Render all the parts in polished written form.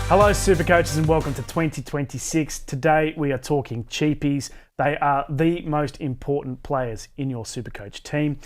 Hello Supercoaches and welcome to 2026. Today we are talking Cheapies. They are the most important players in your Supercoach team.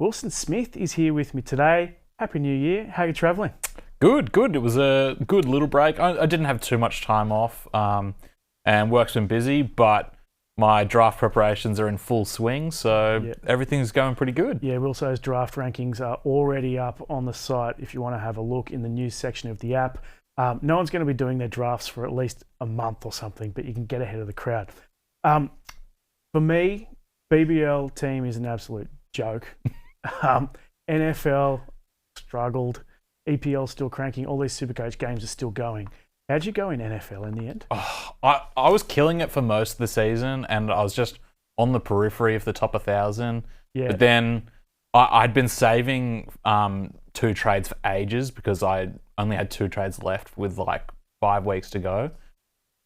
Wilson Smith is here with me today. Happy New Year. How are you travelling? Good. It was a good little break. I didn't have too much time off and work's been busy, but my draft preparations are in full swing, so everything's going pretty good. Yeah, Wilso's draft rankings are already up on the site if you want to have a look in the news section of the app. No one's going to be doing their drafts for at least a month or something, but you can get ahead of the crowd. For me, BBL team is an absolute joke. NFL struggled. EPL still cranking. All these Supercoach games are still going. How'd you go in NFL in the end? I was killing it for most of the season, and I was just on the periphery of the top 1,000. Yeah. But then I'd been saving 2 trades for ages because I only had 2 trades left with like 5 weeks to go.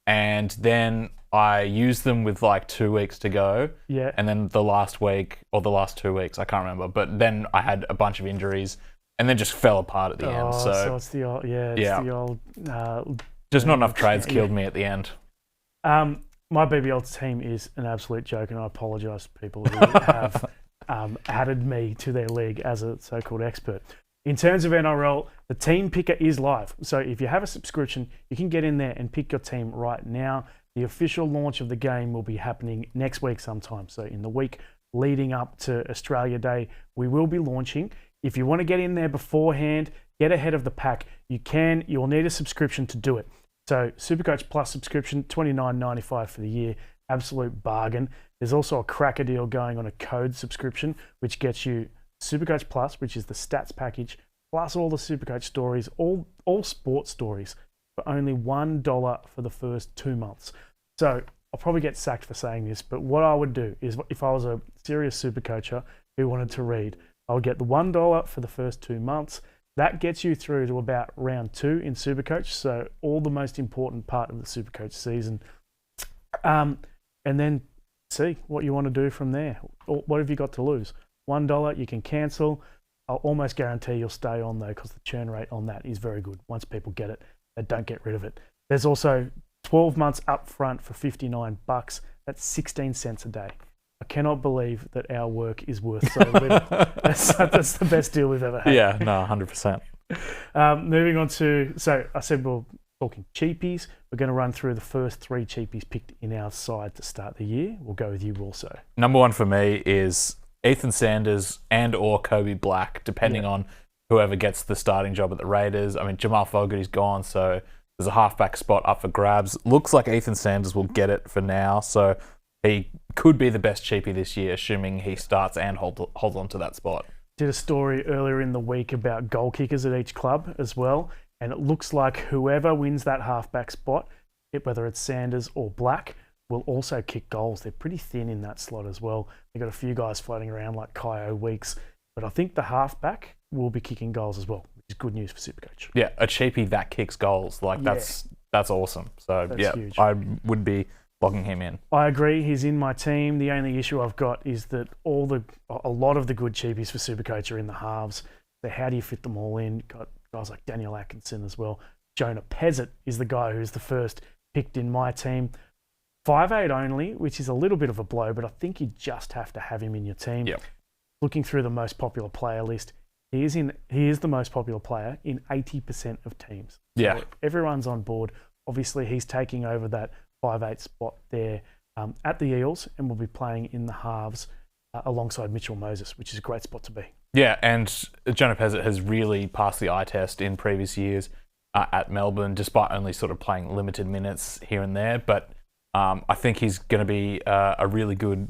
And then I used them with like 2 weeks to go. Yeah. And then the last week or the last 2 weeks, I can't remember. But then I had a bunch of injuries and then just fell apart at the end. So it's the old, the old. Just not enough trades killed me at the end. My BBL team is an absolute joke, and I apologise to people who have added me to their league as a so-called expert. In terms of NRL, the team picker is live. So if you have a subscription, you can get in there and pick your team right now. The official launch of the game will be happening next week sometime. So in the week leading up to Australia Day, we will be launching. If you want to get in there beforehand, get ahead of the pack, you can. You'll need a subscription to do it. So SuperCoach Plus subscription, $29.95 for the year. Absolute bargain. There's also a cracker deal going on a CODE subscription, which gets you SuperCoach Plus, which is the stats package, plus all the SuperCoach stories, all sports stories, for only $1 for the first 2 months. So I'll probably get sacked for saying this, but what I would do is if I was a serious Supercoacher who wanted to read, I would get the $1 for the first 2 months. That gets you through to about round 2 in Supercoach, so all the most important part of the Supercoach season. And then see what you want to do from there. What have you got to lose? $1, you can cancel. I'll almost guarantee you'll stay on though, because the churn rate on that is very good. Once people get it, they don't get rid of it. There's also 12 months up front for $59. That's 16 cents a day. I cannot believe that our work is worth so little. That's the best deal we've ever had. Yeah, no, 100%. Moving on to, so I said we're talking Cheapies. We're going to run through the first 3 Cheapies picked in our side to start the year. We'll go with you also. Number 1 for me is Ethan Sanders and or Kobe Black, depending on whoever gets the starting job at the Raiders. I mean, Jamal Fogarty's gone, so there's a halfback spot up for grabs. Looks like Ethan Sanders will get it for now, so he could be the best cheapie this year, assuming he starts and holds on to that spot. Did a story earlier in the week about goal kickers at each club as well, and it looks like whoever wins that halfback spot, whether it's Sanders or Black, will also kick goals. They're pretty thin in that slot as well. They've got a few guys floating around like Kyo Weeks, but I think the halfback will be kicking goals as well, which is good news for Supercoach. Yeah, a cheapie that kicks goals, like that's awesome. So that's huge. I would be locking him in. I agree. He's in my team. The only issue I've got is that a lot of the good cheapies for Supercoach are in the halves. So how do you fit them all in? Got guys like Daniel Atkinson as well. Jonah Pezzett is the guy who's the first picked in my team. 5'8" only, which is a little bit of a blow, but I think you just have to have him in your team. Yep. Looking through the most popular player list, he is the most popular player in 80% of teams. Yeah. So everyone's on board. Obviously, he's taking over that 5'8" spot there at the Eels and will be playing in the halves alongside Mitchell Moses, which is a great spot to be. Yeah, and Jonah Pezzett has really passed the eye test in previous years at Melbourne, despite only sort of playing limited minutes here and there. But I think he's going to be a really good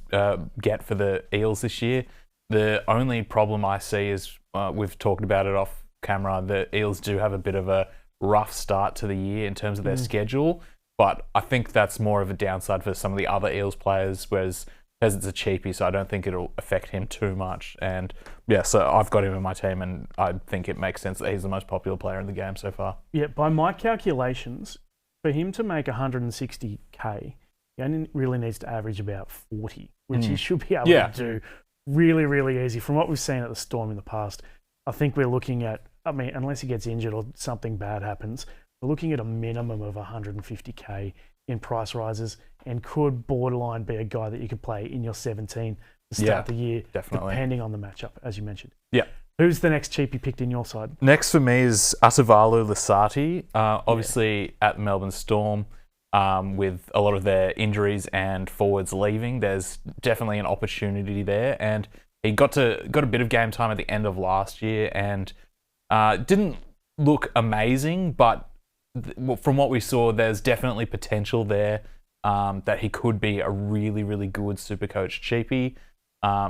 get for the Eels this year. The only problem I see is, we've talked about it off camera, the Eels do have a bit of a rough start to the year in terms of their schedule. But I think that's more of a downside for some of the other Eels players, whereas Pezzett's a cheapie, so I don't think it'll affect him too much. And yeah, so I've got him in my team, and I think it makes sense that he's the most popular player in the game so far. Yeah, by my calculations, for him to make 160k, he only really needs to average about 40, which he should be able to do really, really easy. From what we've seen at the Storm in the past, I think we're looking at, I mean, unless he gets injured or something bad happens, we're looking at a minimum of 150k in price rises and could borderline be a guy that you could play in your 17 to start the year, definitely. depending on the matchup, as you mentioned. Yeah. Who's the next cheapie picked in your side? Next for me is Asavalu Lasati, obviously at Melbourne Storm. With a lot of their injuries and forwards leaving, there's definitely an opportunity there. And he got a bit of game time at the end of last year and didn't look amazing, but from what we saw, there's definitely potential there that he could be a really, really good Supercoach cheapie.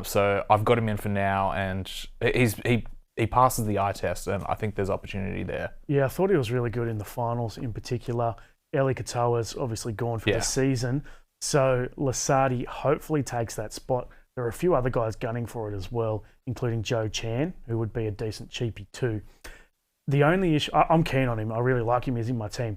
So I've got him in for now, and he passes the eye test, and I think there's opportunity there. Yeah, I thought he was really good in the finals in particular. Eli Katoa's obviously gone for the season, so Lasati hopefully takes that spot. There are a few other guys gunning for it as well, including Joe Chan, who would be a decent cheapie too. The only issue, I'm keen on him. I really like him. He's in my team.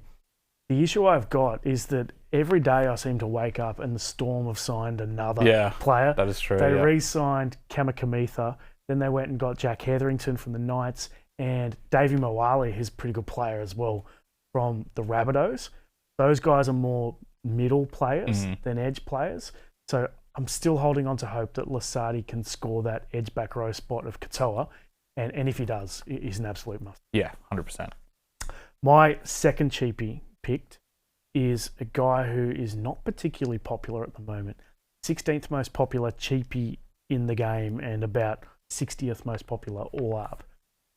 The issue I've got is that every day I seem to wake up and the Storm have signed another player. That is true. They re-signed Kamikamitha, then they went and got Jack Hetherington from the Knights, and Davey Moali is a pretty good player as well from the Rabbitohs. Those guys are more middle players than edge players. So I'm still holding on to hope that Lasati can score that edge back row spot of Katoa. And if he does, he's an absolute must. Yeah, 100%. My second cheapie picked is a guy who is not particularly popular at the moment. 16th most popular cheapie in the game and about 60th most popular all up.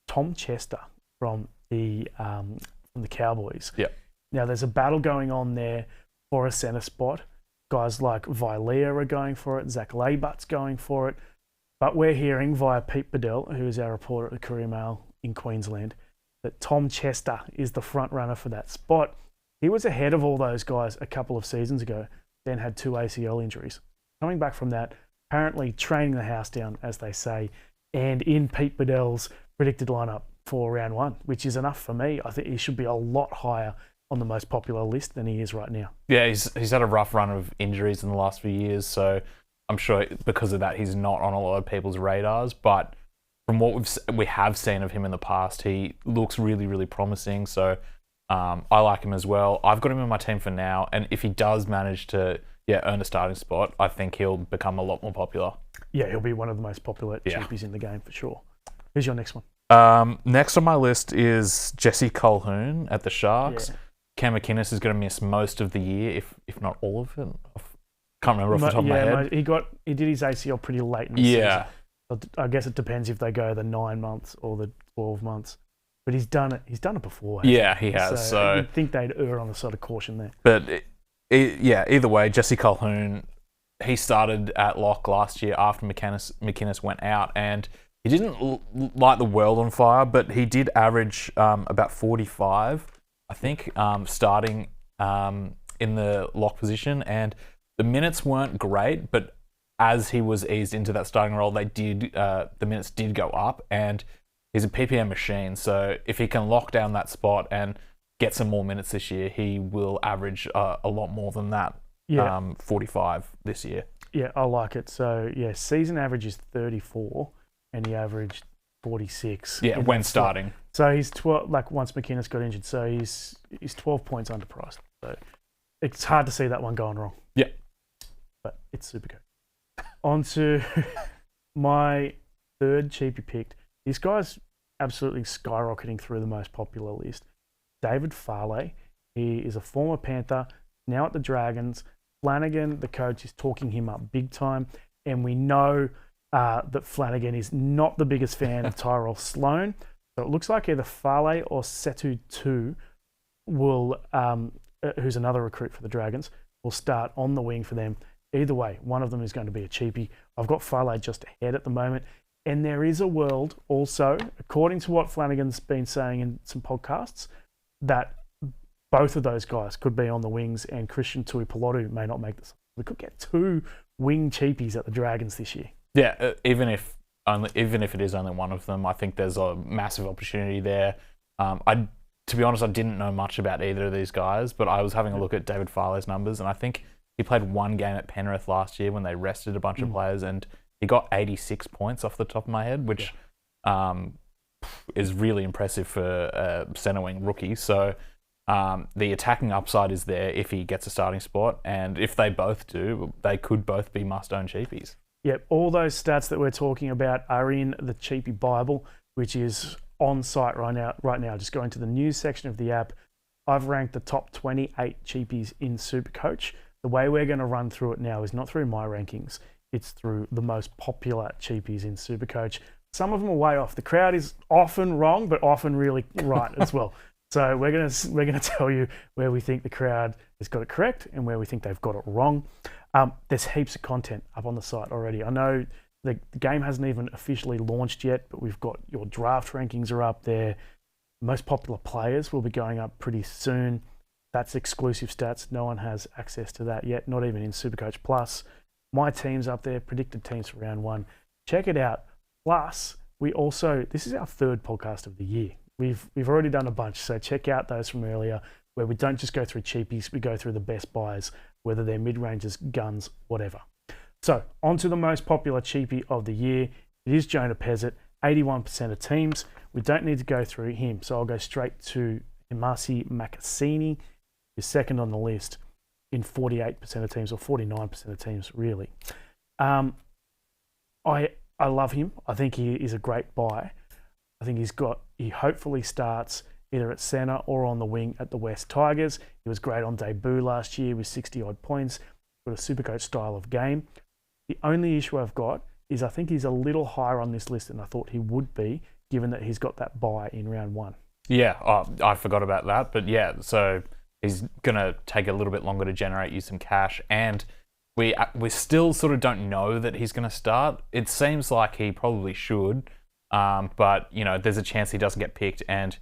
Tom Chester from the Cowboys. Yep. Now, there's a battle going on there for a centre spot. Guys like Vilea are going for it. Zach Laybutt's going for it. But we're hearing via Pete Bedell, who is our reporter at the Courier Mail in Queensland, that Tom Chester is the front runner for that spot. He was ahead of all those guys a couple of seasons ago, then had 2 ACL injuries. Coming back from that, apparently training the house down, as they say, and in Pete Bedell's predicted lineup for round 1, which is enough for me. I think he should be a lot higher on the most popular list than he is right now. Yeah, he's had a rough run of injuries in the last few years, so I'm sure because of that he's not on a lot of people's radars. But from what we have seen of him in the past, he looks really, really promising. So I like him as well. I've got him in my team for now, and if he does manage to earn a starting spot, I think he'll become a lot more popular. Yeah, he'll be one of the most popular cheapies in the game for sure. Who's your next one? Next on my list is Jesse Colquhoun at the Sharks. Yeah. Cam McInnes is going to miss most of the year, if not all of it. Can't remember off the top of my head. He did his ACL pretty late in the season. I guess it depends if they go the 9 months or the 12 months. But he's done it. He's done it before. Yeah, he has. So you'd think they'd err on the sort of caution there. But either way, Jesse Colquhoun, he started at lock last year after McInnes went out, and he didn't light the world on fire, but he did average about 45, I think, starting in the lock position, and the minutes weren't great, but as he was eased into that starting role, the minutes did go up, and he's a PPM machine. So if he can lock down that spot and get some more minutes this year, he will average a lot more than that. 45 this year. Yeah, I like it. So season average is 34, and he averaged 46. Yeah, when starting. So he's 12. Like once McInnes got injured, so he's 12 points underpriced. So it's hard to see that one going wrong. Yeah, but it's Supercoach. On to my third cheapie picked. This guy's absolutely skyrocketing through the most popular list. David Farley. He is a former Panther, now at the Dragons. Flanagan, the coach, is talking him up big time, and we know that Flanagan is not the biggest fan of Tyrell Sloan. So it looks like either Farley or Setu 2 will, who's another recruit for the Dragons, will start on the wing for them. Either way, one of them is going to be a cheapie. I've got Farley just ahead at the moment. And there is a world also, according to what Flanagan's been saying in some podcasts, that both of those guys could be on the wings, and Christian Tuipulotu may not make this. We could get 2 wing cheapies at the Dragons this year. Yeah, even if it is only one of them, I think there's a massive opportunity there. To be honest, I didn't know much about either of these guys, but I was having a look at David Farley's numbers, and I think he played 1 game at Penrith last year when they rested a bunch of players, and he got 86 points off the top of my head, which is really impressive for a centre wing rookie. So The attacking upside is there if he gets a starting spot, and if they both do, they could both be must-own cheapies. Yep, all those stats that we're talking about are in the Cheapie Bible, which is on site right now. Just go into the news section of the app. I've ranked the top 28 cheapies in SuperCoach. The way we're going to run through it now is not through my rankings. It's through the most popular cheapies in SuperCoach. Some of them are way off. The crowd is often wrong, but often really right as well. So we're gonna tell you where we think the crowd has got it correct and where we think they've got it wrong. There's heaps of content up on the site already. I know the game hasn't even officially launched yet, but we've got your draft rankings are up there. Most popular players will be going up pretty soon. That's exclusive stats. No one has access to that yet, not even in SuperCoach Plus. My team's up there, predicted teams for round 1. Check it out. Plus, this is our 3rd podcast of the year. We've already done a bunch, so check out those from earlier where we don't just go through cheapies, we go through the best buys, whether they're mid-rangers, guns, whatever. So, on to the most popular cheapie of the year. It is Jonah Pezzett, 81% of teams. We don't need to go through him, so I'll go straight to Imasi Makasini, who's second on the list in 48% of teams, or 49% of teams, really. I love him. I think he is a great buy. I think he hopefully starts either at centre or on the wing at the West Tigers. He was great on debut last year with 60-odd points. Got a SuperCoach style of game. The only issue I've got is I think he's a little higher on this list than I thought he would be, given that he's got that buy in round 1. Yeah, I forgot about that. But yeah, so he's going to take a little bit longer to generate you some cash. And we still sort of don't know that he's going to start. It seems like he probably should. But, there's a chance he doesn't get picked. And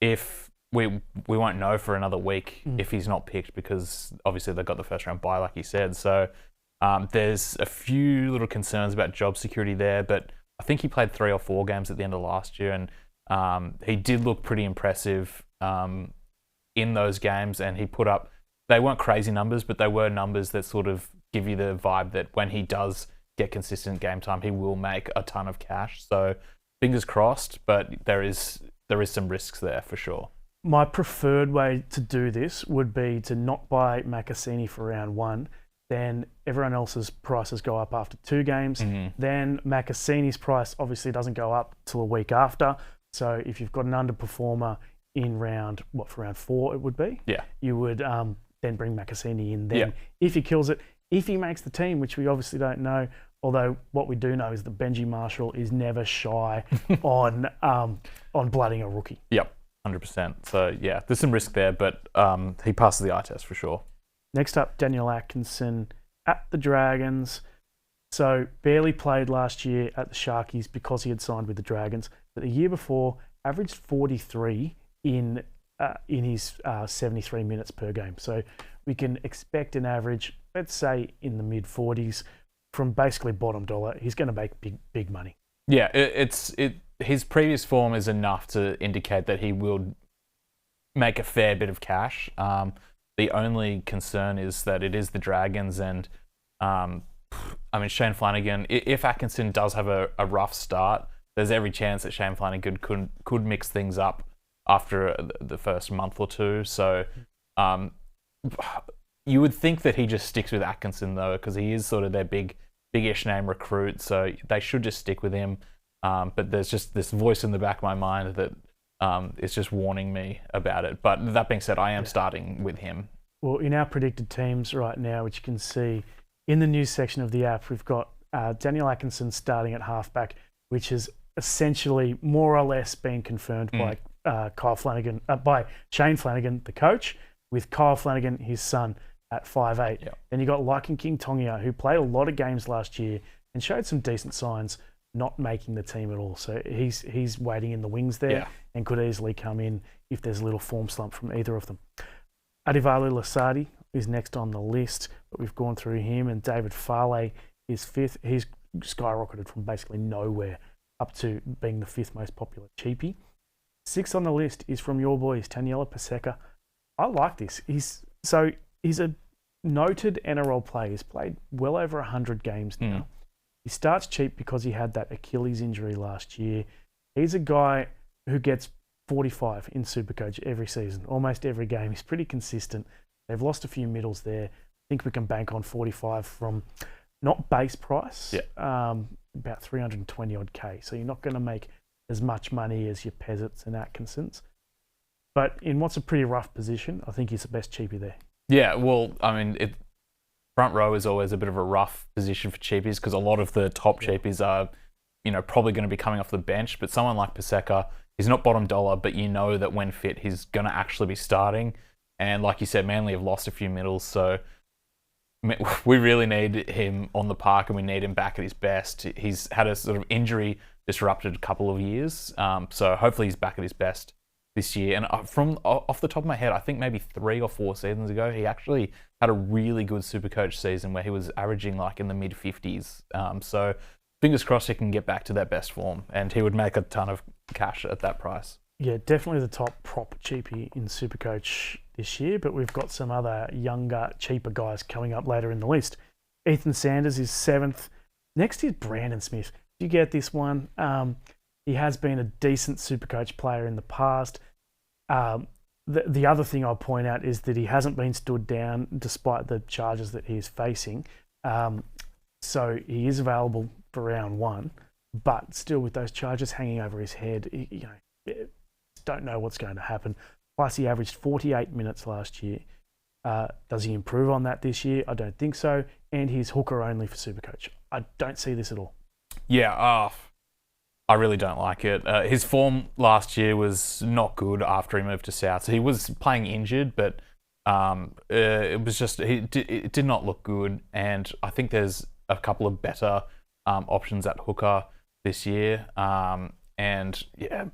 if we won't know for another week if he's not picked, because obviously they've got the first round bye, like you said. So there's a few little concerns about job security there. But I think he played 3 or 4 games at the end of last year. And he did look pretty impressive in those games. And he put up, they weren't crazy numbers, but they were numbers that sort of give you the vibe that when he does get consistent game time, he will make a ton of cash. So fingers crossed, but there is some risks there for sure. My preferred way to do this would be to not buy Makasini for round 1. Then everyone else's prices go up after 2 games. Then Makasini's price obviously doesn't go up till a week after. So if you've got an underperformer in round 4 it would be? Yeah. You would then bring Makasini in then. Yeah. If he kills it, if he makes the team, which we obviously don't know, although what we do know is that Benji Marshall is never shy on blooding a rookie. Yep, 100%. So yeah, there's some risk there, but he passes the eye test for sure. Next up, Daniel Atkinson at the Dragons. So barely played last year at the Sharkies because he had signed with the Dragons, but the year before averaged 43 in his 73 minutes per game. So we can expect an average, let's say, in the mid-40s. From basically bottom dollar, he's going to make big money. Yeah, his previous form is enough to indicate that he will make a fair bit of cash. The only concern is that it is the Dragons, and Shane Flanagan. If Atkinson does have a rough start, there's every chance that Shane Flanagan could mix things up after the first month or 2. So you would think that he just sticks with Atkinson though, because he is sort of their big-ish name recruit. So they should just stick with him. But there's just this voice in the back of my mind that is just warning me about it. But that being said, I am starting with him. Well, in our predicted teams right now, which you can see in the news section of the app, we've got Daniel Atkinson starting at halfback, which has essentially more or less been confirmed by by Shane Flanagan, the coach, with Kyle Flanagan, his son, at 5'8". Yep. Then you got Lycan King Tongia, who played a lot of games last year and showed some decent signs not making the team at all. So he's waiting in the wings there and could easily come in if there's a little form slump from either of them. Adivalu Lasardi is next on the list, but we've gone through him, and David Farley is 5th. He's skyrocketed from basically nowhere up to being the 5th most popular cheapie. 6th on the list is from your boys, Taniela Paseka. I like this. He's a noted NRL player. He's played well over 100 games now. He starts cheap because he had that Achilles injury last year. He's a guy who gets 45 in SuperCoach every season, almost every game. He's pretty consistent. They've lost a few middles there. I think we can bank on 45 from not base price, about 320 odd K. So you're not going to make as much money as your Pezzets and Atkinsons. But in what's a pretty rough position, I think he's the best cheapie there. Yeah, well, I mean, front row is always a bit of a rough position for cheapies because a lot of the top cheapies are, probably going to be coming off the bench. But someone like Paseka, he's not bottom dollar, but you know that when fit, he's going to actually be starting. And like you said, Manly have lost a few middles, so we really need him on the park and we need him back at his best. He's had a sort of injury disrupted couple of years, so hopefully he's back at his best this year. And from off the top of my head, I think maybe 3 or 4 seasons ago, he actually had a really good SuperCoach season where he was averaging like in the mid-50s. So fingers crossed he can get back to that best form, and he would make a ton of cash at that price. Yeah, definitely the top prop cheapie in SuperCoach this year, but we've got some other younger, cheaper guys coming up later in the list. Ethan Sanders is 7th. Next is Brandon Smith. Do you get this one? He has been a decent SuperCoach player in the past. The other thing I'll point out is that he hasn't been stood down despite the charges that he is facing. So he is available for round 1, but still with those charges hanging over his head, don't know what's going to happen. Plus, he averaged 48 minutes last year. Does he improve on that this year? I don't think so. And he's hooker only for SuperCoach. I don't see this at all. Yeah, I really don't like it. His form last year was not good after he moved to South. So he was playing injured, but it was just it did not look good. And I think there's a couple of better options at hooker this year. And yeah,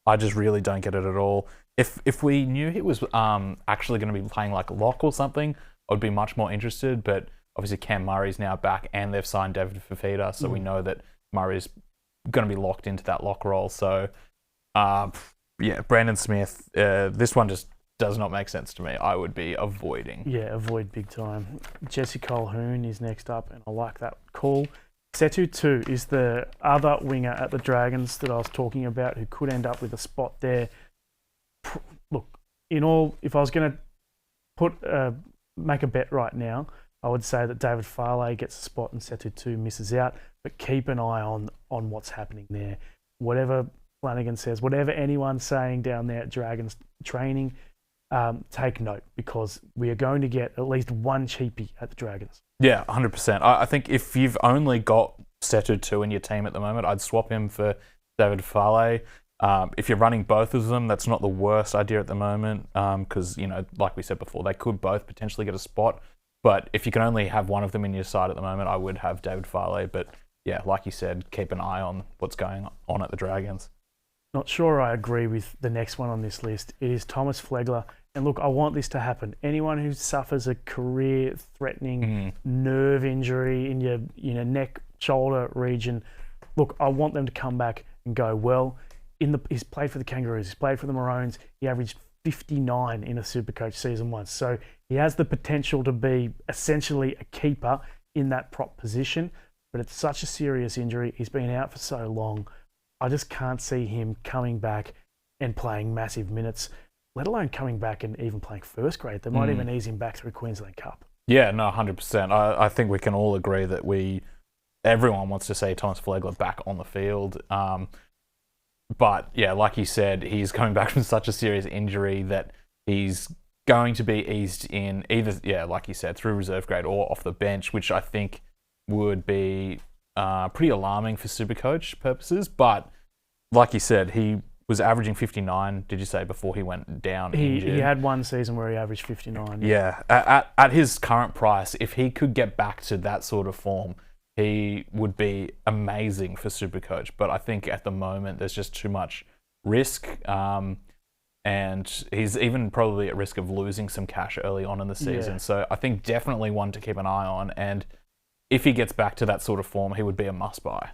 I just really don't get it at all. If we knew he was actually going to be playing like lock or something, I would be much more interested. But obviously Cam Murray's now back and they've signed David Fifita, so we know that Murray's going to be locked into that lock role. So yeah, Brandon Smith, this one just does not make sense to me. I would be avoiding. Yeah, avoid big time. Jesse Colquhoun is next up, and I like that call. Setu 2 is the other winger at the Dragons that I was talking about who could end up with a spot there. Look, if I was going to make a bet right now, I would say that David Farley gets a spot and Setu 2 misses out, but keep an eye on what's happening there. Whatever Flanagan says, whatever anyone's saying down there at Dragons training, take note, because we are going to get at least one cheapie at the Dragons. Yeah, 100%. I think if you've only got Setu 2 in your team at the moment, I'd swap him for David Farley. If you're running both of them, that's not the worst idea at the moment because, like we said before, they could both potentially get a spot. But if you can only have one of them in your side at the moment, I would have David Farley. But yeah, like you said, keep an eye on what's going on at the Dragons. Not sure I agree with the next one on this list. It is Thomas Flegler. And look, I want this to happen. Anyone who suffers a career-threatening nerve injury in your neck, shoulder region, look, I want them to come back and go well. He's played for the Kangaroos. He's played for the Maroons. He averaged 59 in a SuperCoach season once. So he has the potential to be essentially a keeper in that prop position. But it's such a serious injury. He's been out for so long. I just can't see him coming back and playing massive minutes, let alone coming back and even playing first grade. They might even ease him back through Queensland Cup. Yeah, no, 100%. I think we can all agree that everyone wants to see Thomas Flegler back on the field. But yeah, like you said, he's coming back from such a serious injury that he's going to be eased in either, like you said, through reserve grade or off the bench, which I think would be pretty alarming for SuperCoach purposes. But like you said, he was averaging 59, did you say, before he went down injured? He had one season where he averaged 59. Yeah. At his current price, if he could get back to that sort of form, he would be amazing for SuperCoach. But I think at the moment, there's just too much risk. And he's even probably at risk of losing some cash early on in the season. Yeah. So I think definitely one to keep an eye on. And if he gets back to that sort of form, he would be a must-buy.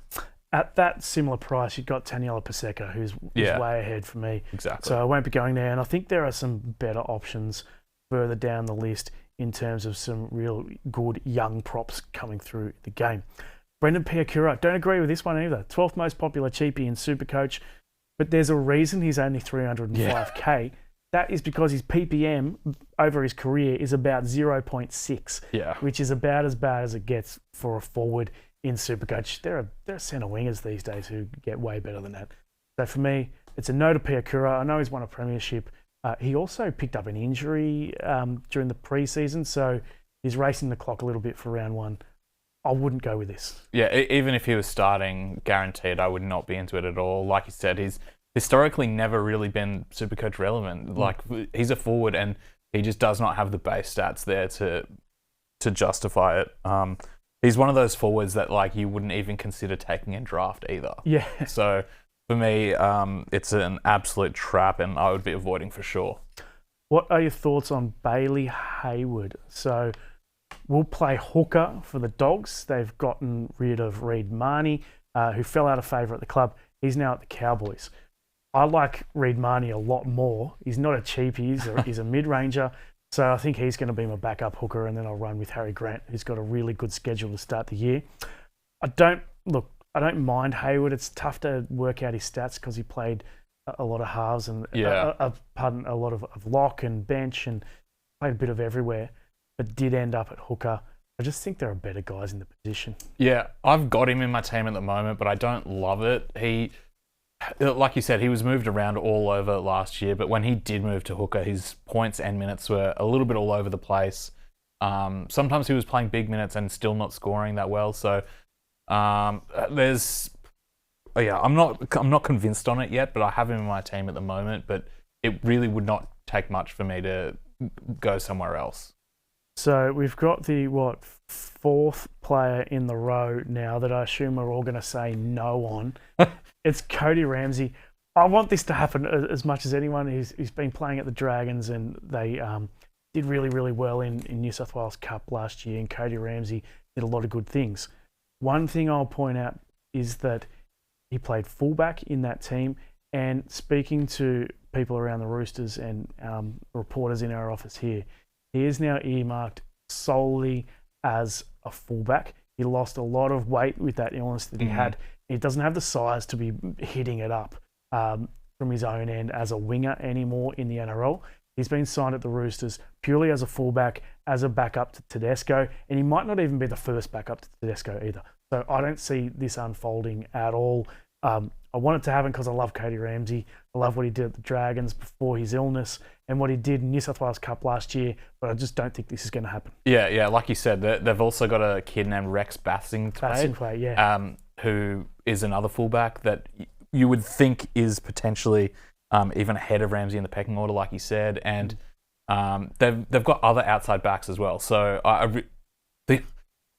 At that similar price, you've got Taniela Paseka, who's way ahead for me. Exactly. So I won't be going there. And I think there are some better options further down the list in terms of some real good young props coming through the game. Brendan Piakura, don't agree with this one either. 12th most popular cheapie in SuperCoach. but there's a reason he's only 305k. That is because his PPM over his career is about 0.6, which is about as bad as it gets for a forward in Supercoach. There are centre wingers these days who get way better than that. So for me, it's a no to Piakura. I know he's won a premiership. He also picked up an injury during the preseason, so he's racing the clock a little bit for round one. I wouldn't go with this. Yeah, even if he was starting guaranteed, I would not be into it at all. Like you said, he's historically never really been Supercoach relevant. Like, he's a forward and he just does not have the base stats there to justify it. He's one of those forwards that like you wouldn't even consider taking in draft either. Yeah. So for me, it's an absolute trap and I would be avoiding for sure. What are your thoughts on Bailey Hayward? So we'll play hooker for the Dogs. They've gotten rid of Reid Marnie, who fell out of favour at the club. He's now at the Cowboys. I like Reid Marnie a lot more. He's not a cheapie. He's a mid-ranger. So I think he's going to be my backup hooker, and then I'll run with Harry Grant, who's got a really good schedule to start the year. I don't mind Hayward. It's tough to work out his stats because he played a lot of halves and a lot of lock and bench and played a bit of everywhere, but did end up at hooker. I just think there are better guys in the position. Yeah, I've got him in my team at the moment, but I don't love it. Like you said, he was moved around all over last year, but when he did move to hooker, his points and minutes were a little bit all over the place. Sometimes he was playing big minutes and still not scoring that well. So I'm not convinced on it yet, but I have him in my team at the moment. But it really would not take much for me to go somewhere else. So we've got the fourth player in the row now that I assume we're all going to say no on. It's Cody Ramsey. I want this to happen as much as anyone. He's been playing at the Dragons and they did really, really well in New South Wales Cup last year, and Cody Ramsey did a lot of good things. One thing I'll point out is that he played fullback in that team, and speaking to people around the Roosters and reporters in our office here, he is now earmarked solely as a fullback. He lost a lot of weight with that illness that he had. He doesn't have the size to be hitting it up from his own end as a winger anymore in the NRL. He's been signed at the Roosters purely as a fullback, as a backup to Tedesco, and he might not even be the first backup to Tedesco either. So I don't see this unfolding at all. I want it to happen because I love Cody Ramsey. I love what he did at the Dragons before his illness and what he did in New South Wales Cup last year, but I just don't think this is going to happen. Yeah, like you said, they've also got a kid named Rex Bassingthwaite, who is another fullback that you would think is potentially even ahead of Ramsey in the pecking order, like you said, and they've got other outside backs as well. So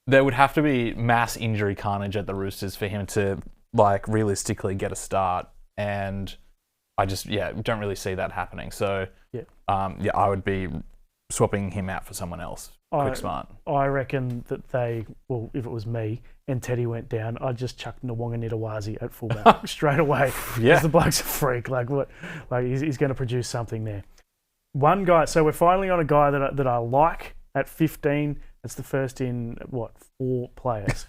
there would have to be mass injury carnage at the Roosters for him to realistically get a start, and I just don't really see that happening. So I would be swapping him out for someone else. Quick smart. I reckon that if it was me and Teddy went down, I'd just chuck Nwanga Nitawazi at fullback straight away. Because the bloke's a freak. He's going to produce something there. One guy. So we're finally on a guy that I like at 15. That's the first in 4 players.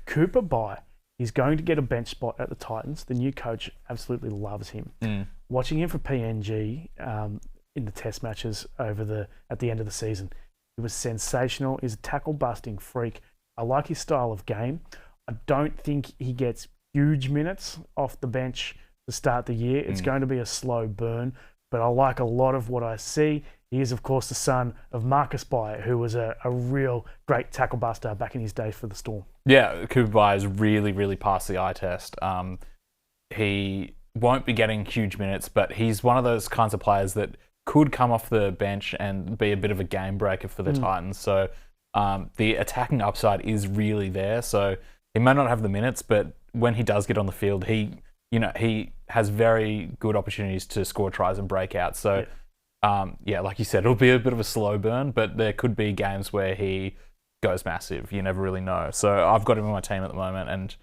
Cooper Bye. He's going to get a bench spot at the Titans. The new coach absolutely loves him. Watching him for PNG in the test matches at the end of the season, he was sensational. He's a tackle-busting freak. I like his style of game. I don't think he gets huge minutes off the bench to start the year. It's going to be a slow burn, but I like a lot of what I see. He is, of course, the son of Marcus Bye, who was a real great tackle buster back in his days for the Storm. Yeah, Cooper Bye has really, really passed the eye test. He won't be getting huge minutes, but he's one of those kinds of players that could come off the bench and be a bit of a game breaker for the Titans. So the attacking upside is really there. So he may not have the minutes, but when he does get on the field, he has very good opportunities to score tries and break out. So like you said, it'll be a bit of a slow burn, but there could be games where he goes massive. You never really know. So I've got him in my team at the moment, and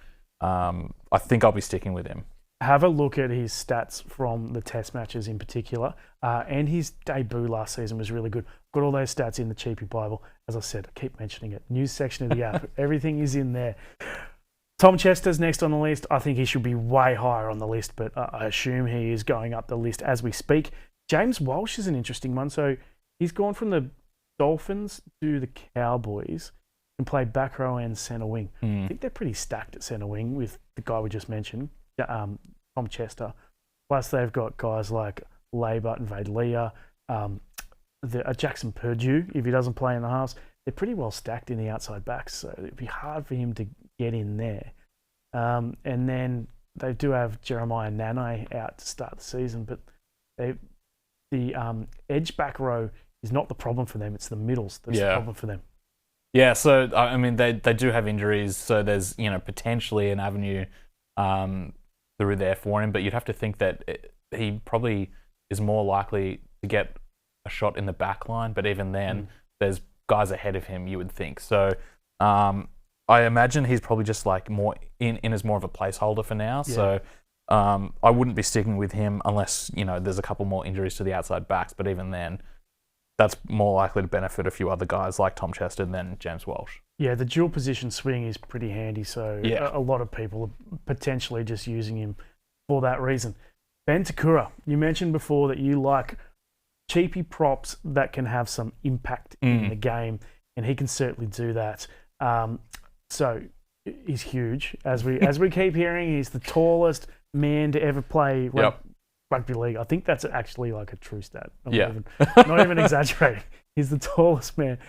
I think I'll be sticking with him. Have a look at his stats from the test matches in particular, and his debut last season was really good. Got all those stats in the Cheapie Bible. As I said, I keep mentioning it. News section of the app. Everything is in there. Tom Chester's next on the list. I think he should be way higher on the list, but I assume he is going up the list as we speak. James Walsh is an interesting one. So he's gone from the Dolphins to the Cowboys and played back row and centre wing. I think they're pretty stacked at centre wing with the guy we just mentioned, Tom Chester. Plus they've got guys like Labour and Vaidlia, Jackson Purdue, if he doesn't play in the halves. They're pretty well stacked in the outside backs, so it'd be hard for him to get in there. And then they do have Jeremiah Nane out to start the season, but the edge back row is not the problem for them. It's the middles that's the problem for them. Yeah, so I mean they do have injuries, so there's potentially an avenue through there for him, but you'd have to think that he probably is more likely to get a shot in the back line, but even then there's guys ahead of him, you would think. So I imagine he's probably just like more in as more of a placeholder for now. Yeah. So I wouldn't be sticking with him unless there's a couple more injuries to the outside backs, but even then that's more likely to benefit a few other guys like Tom Chester than James Walsh. Yeah, the dual position swing is pretty handy, so a lot of people are potentially just using him for that reason. Ben Takura, you mentioned before that you like cheapie props that can have some impact in the game, and he can certainly do that. So he's huge. As we keep hearing, he's the tallest man to ever play rugby league. I think that's actually like a true stat. Not even exaggerating. He's the tallest man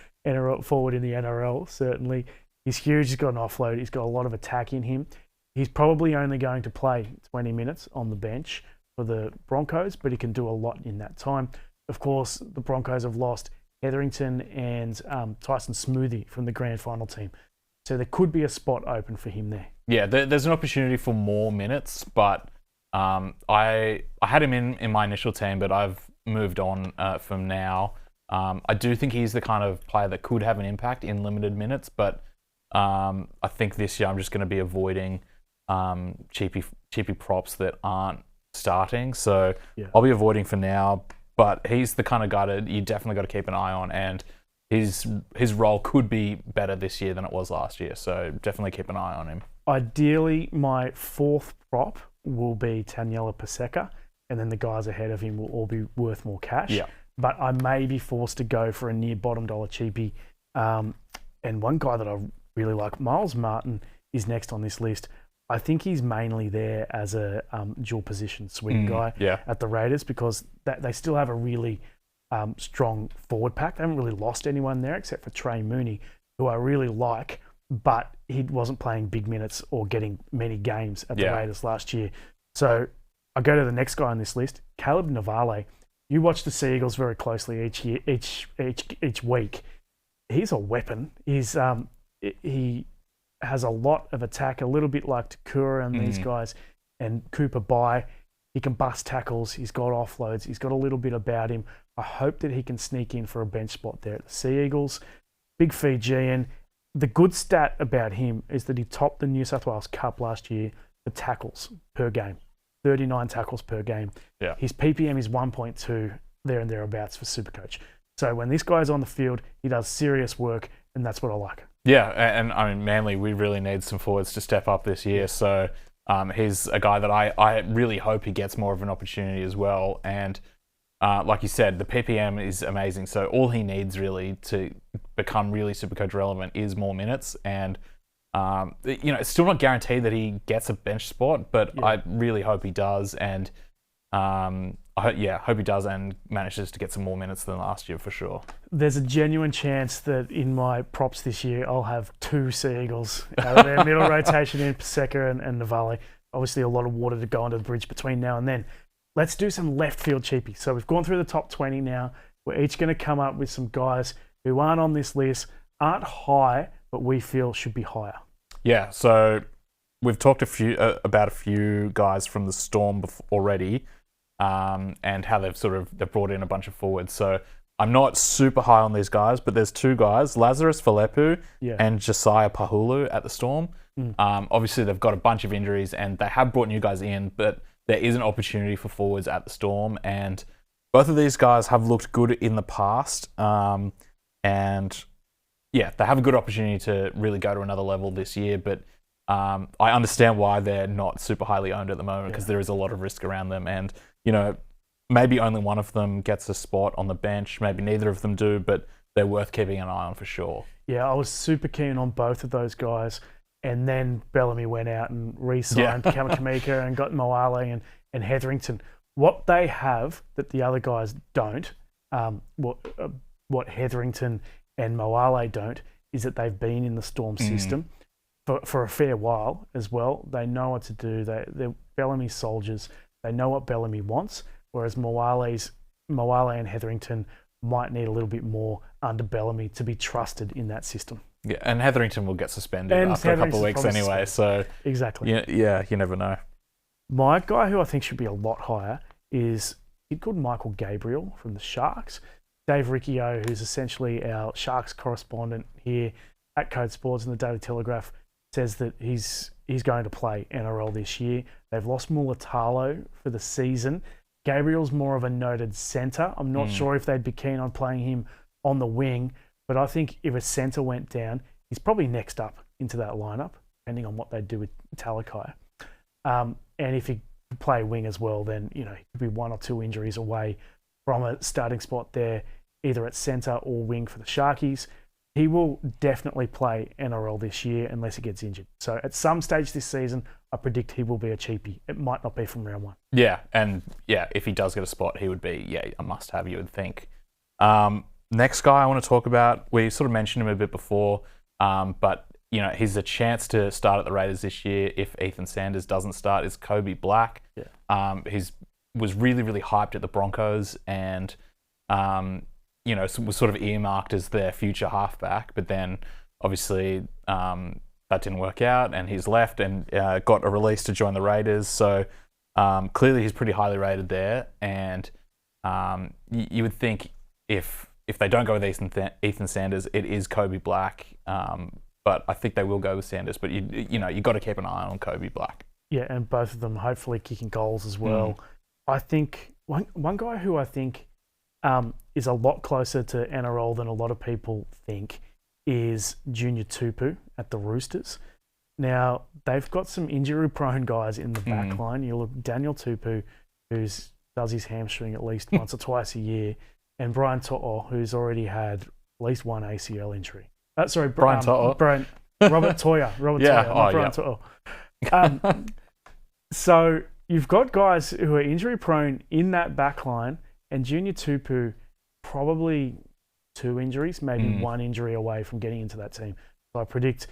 forward in the NRL, certainly. He's huge. He's got an offload. He's got a lot of attack in him. He's probably only going to play 20 minutes on the bench for the Broncos, but he can do a lot in that time. Of course, the Broncos have lost Hetherington and Tyson Smoothie from the grand final team. So there could be a spot open for him there. Yeah, there's an opportunity for more minutes, but I had him in my initial team, but I've moved on from now. I do think he's the kind of player that could have an impact in limited minutes, but I think this year I'm just going to be avoiding cheapie props that aren't starting. So I'll be avoiding for now, but he's the kind of guy that you definitely got to keep an eye on, and his role could be better this year than it was last year. So definitely keep an eye on him. Ideally, my fourth prop will be Taniela Paseka, and then the guys ahead of him will all be worth more cash. Yeah. But I may be forced to go for a near bottom dollar cheapie. And one guy that I really like, Miles Martin, is next on this list. I think he's mainly there as a dual position swing guy at the Raiders, because they still have a really strong forward pack. They haven't really lost anyone there except for Trey Mooney, who I really like, but he wasn't playing big minutes or getting many games at the Raiders last year. So I go to the next guy on this list, Caleb Navale. You watch the Sea Eagles very closely each week. He's a weapon. He has a lot of attack, a little bit like Takura and these guys, and Cooper Bye. He can bust tackles. He's got offloads. He's got a little bit about him. I hope that he can sneak in for a bench spot there at the Sea Eagles. Big Fijian. The good stat about him is that he topped the New South Wales Cup last year for tackles per game. 39 tackles per game. Yeah. His PPM is 1.2 there and thereabouts for SuperCoach. So when this guy's on the field, he does serious work, and that's what I like. Yeah, and I mean, Manly, we really need some forwards to step up this year. So he's a guy that I really hope he gets more of an opportunity as well. And like you said, the PPM is amazing. So all he needs really to become really SuperCoach relevant is more minutes. And it's still not guaranteed that he gets a bench spot, but I really hope he does. And I hope he does and manages to get some more minutes than last year for sure. There's a genuine chance that in my props this year, I'll have two Sea Eagles out of their middle rotation in Paseka and Navale. Obviously, a lot of water to go under the bridge between now and then. Let's do some left field cheapies. So we've gone through the top 20 now. We're each going to come up with some guys who aren't on this list, aren't high, but we feel should be higher. Yeah, so we've talked about a few guys from the Storm already. And how they've brought in a bunch of forwards. So I'm not super high on these guys, but there's two guys, Lazarus Falepu and Josiah Pahulu at the Storm. Obviously, they've got a bunch of injuries and they have brought new guys in, but there is an opportunity for forwards at the Storm. And both of these guys have looked good in the past. And they have a good opportunity to really go to another level this year. But I understand why they're not super highly owned at the moment because there is a lot of risk around them. And, maybe only one of them gets a spot on the bench. Maybe neither of them do, but they're worth keeping an eye on for sure. Yeah, I was super keen on both of those guys. And then Bellamy went out and re-signed Kamika and got Moale and Hetherington. What they have that the other guys don't, what Hetherington and Moale don't, is that they've been in the Storm system for a fair while as well. They know what to do. They're Bellamy soldiers. They know what Bellamy wants, whereas Moale and Hetherington might need a little bit more under Bellamy to be trusted in that system. Yeah, and Hetherington will get suspended after a couple of weeks anyway. So exactly. Yeah, you never know. My guy who I think should be a lot higher is a kid called Michael Gabriel from the Sharks. Dave Riccio, who's essentially our Sharks correspondent here at Code Sports and the Daily Telegraph, says that he's going to play NRL this year. They've lost Mulatalo for the season. Gabriel's more of a noted centre. I'm not sure if they'd be keen on playing him on the wing, but I think if a centre went down, he's probably next up into that lineup, depending on what they do with Talakai. And if he could play wing as well, then he could be 1 or 2 injuries away from a starting spot there, either at centre or wing for the Sharkies. He will definitely play NRL this year unless he gets injured. So at some stage this season, I predict he will be a cheapie. It might not be from round 1. Yeah, and if he does get a spot, he would be a must-have, you would think. Next guy I want to talk about, we sort of mentioned him a bit before, but he's a chance to start at the Raiders this year if Ethan Sanders doesn't start, is Kobe Black. Yeah. He's was really, really hyped at the Broncos and was sort of earmarked as their future halfback, but then obviously that didn't work out and he's left and got a release to join the Raiders. So clearly he's pretty highly rated there, and you would think if they don't go with Ethan Sanders, it is Kobe Black, but I think they will go with Sanders. But you got to keep an eye on Kobe Black. Yeah, and both of them hopefully kicking goals as well. I think one guy who I think is a lot closer to NRL than a lot of people think is Junior Tupu at the Roosters. Now, they've got some injury-prone guys in the back line. You look Daniel Tupu, who does his hamstring at least once or twice a year, and Brian To'o, who's already had at least one ACL injury. Brian To'o. Robert Toya. Brian To'o. So you've got guys who are injury-prone in that back line, and Junior Tupu probably 2 injuries, maybe 1 injury away from getting into that team. So I predict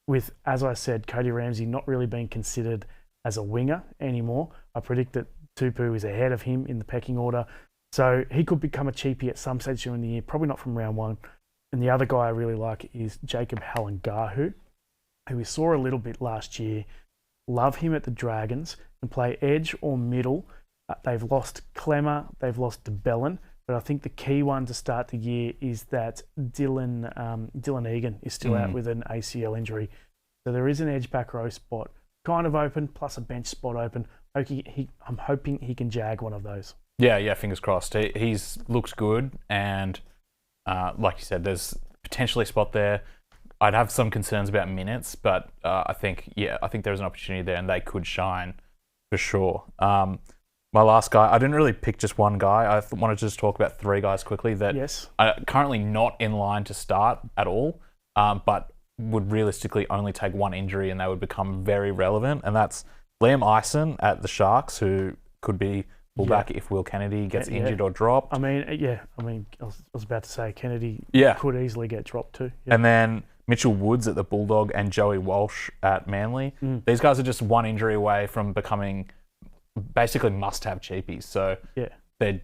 with, as I said, Cody Ramsey not really being considered as a winger anymore, I predict that Tupu is ahead of him in the pecking order. So he could become a cheapie at some stage during the year, probably not from round 1. And the other guy I really like is Jacob Halangahu, who we saw a little bit last year. Love him at the Dragons and play edge or middle. They've lost Clemmer, they've lost DeBellin, but I think the key one to start the year is that Dylan Egan is still out with an ACL injury. So there is an edge back row spot kind of open, plus a bench spot open. I'm hoping he can jag one of those. Yeah, fingers crossed. He's looks good, and like you said, there's potentially a spot there. I'd have some concerns about minutes, but I think there's an opportunity there, and they could shine for sure. My last guy, I didn't really pick just one guy. I wanted to just talk about 3 guys quickly that are currently not in line to start at all, but would realistically only take 1 injury and they would become very relevant. And that's Liam Eisen at the Sharks, who could be fullback if Will Kennedy gets injured or dropped. I was about to say Kennedy could easily get dropped too. Yeah. And then Mitchell Woods at the Bulldog and Joey Walsh at Manly. These guys are just 1 injury away from becoming basically must-have cheapies. So they're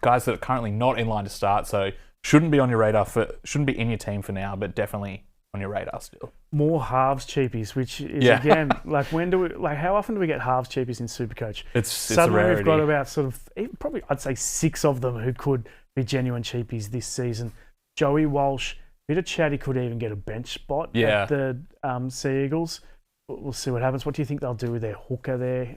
guys that are currently not in line to start, so shouldn't be on your radar shouldn't be in your team for now, but definitely on your radar still. More halves cheapies, which is again how often do we get halves cheapies in SuperCoach? It's suddenly a rarity. We've got about probably I'd say 6 of them who could be genuine cheapies this season. Joey Walsh, bit of chat he could even get a bench spot at the Sea Eagles. We'll see what happens. What do you think they'll do with their hooker there?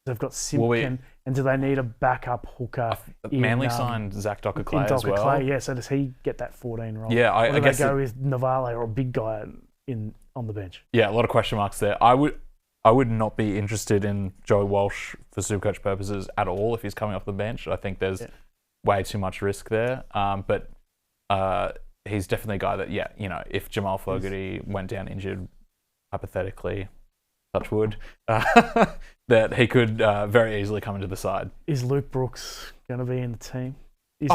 They've got Simpkin, and do they need a backup hooker? Manly signed Zach Docker-Clay as well. Clay, so does he get that 14 role? Yeah, I guess they go with Navale or a big guy on on the bench. Yeah, a lot of question marks there. I would not be interested in Joey Walsh for Supercoach purposes at all if he's coming off the bench. I think there's way too much risk there. But he's definitely a guy that, if Jamal Fogarty went down injured, hypothetically, touch wood, that he could very easily come into the side. Is Luke Brooks going to be in the team? Is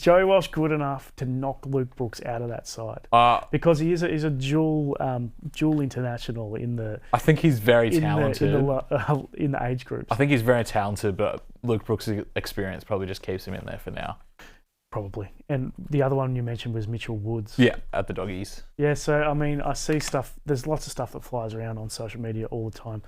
Joey Walsh good enough to knock Luke Brooks out of that side? Because he's a dual international in the. I think he's very talented in the age groups. I think he's very talented, but Luke Brooks' experience probably just keeps him in there for now. Probably. And the other one you mentioned was Mitchell Woods. Yeah, at the Doggies. Yeah, so I mean, I see stuff. There's lots of stuff that flies around on social media all the time,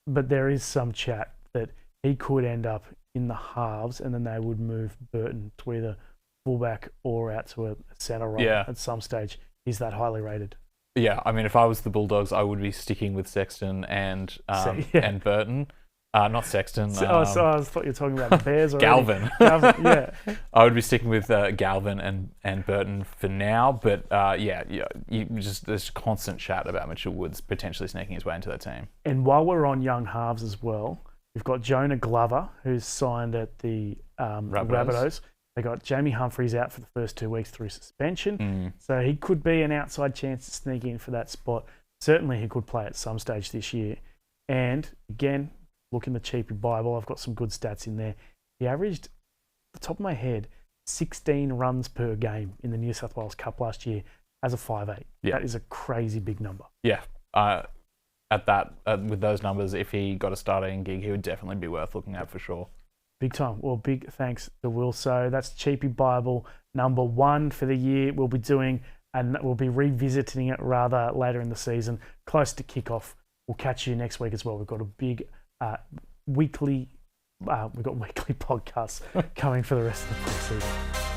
but there is some chat that he could end up in the halves, and then they would move Burton to either fullback or out to a centre role at some stage. He's that highly rated. Yeah, I mean, if I was the Bulldogs, I would be sticking with Sexton and Burton. Not Sexton. So I thought you were talking about the Bears already. Galvin. Galvin, yeah. I would be sticking with Galvin and Burton for now, but there's constant chat about Mitchell Woods potentially sneaking his way into that team. And while we're on young halves as well, we've got Jonah Glover, who's signed at the Rabbitohs. They got Jamie Humphries out for the first 2 weeks through suspension, so he could be an outside chance to sneak in for that spot. Certainly, he could play at some stage this year. And again, look in the Cheapie Bible. I've got some good stats in there. He averaged, at the top of my head, 16 runs per game in the New South Wales Cup last year as a 5'8". Yeah. That is a crazy big number. Yeah. With those numbers, if he got a starting gig, he would definitely be worth looking at for sure. Big time. Well, big thanks to Will. So that's Cheapie Bible number 1 for the year. We'll be doing, and we'll be revisiting it rather later in the season, close to kickoff. We'll catch you next week as well. We've got a big weekly podcasts coming for the rest of the season.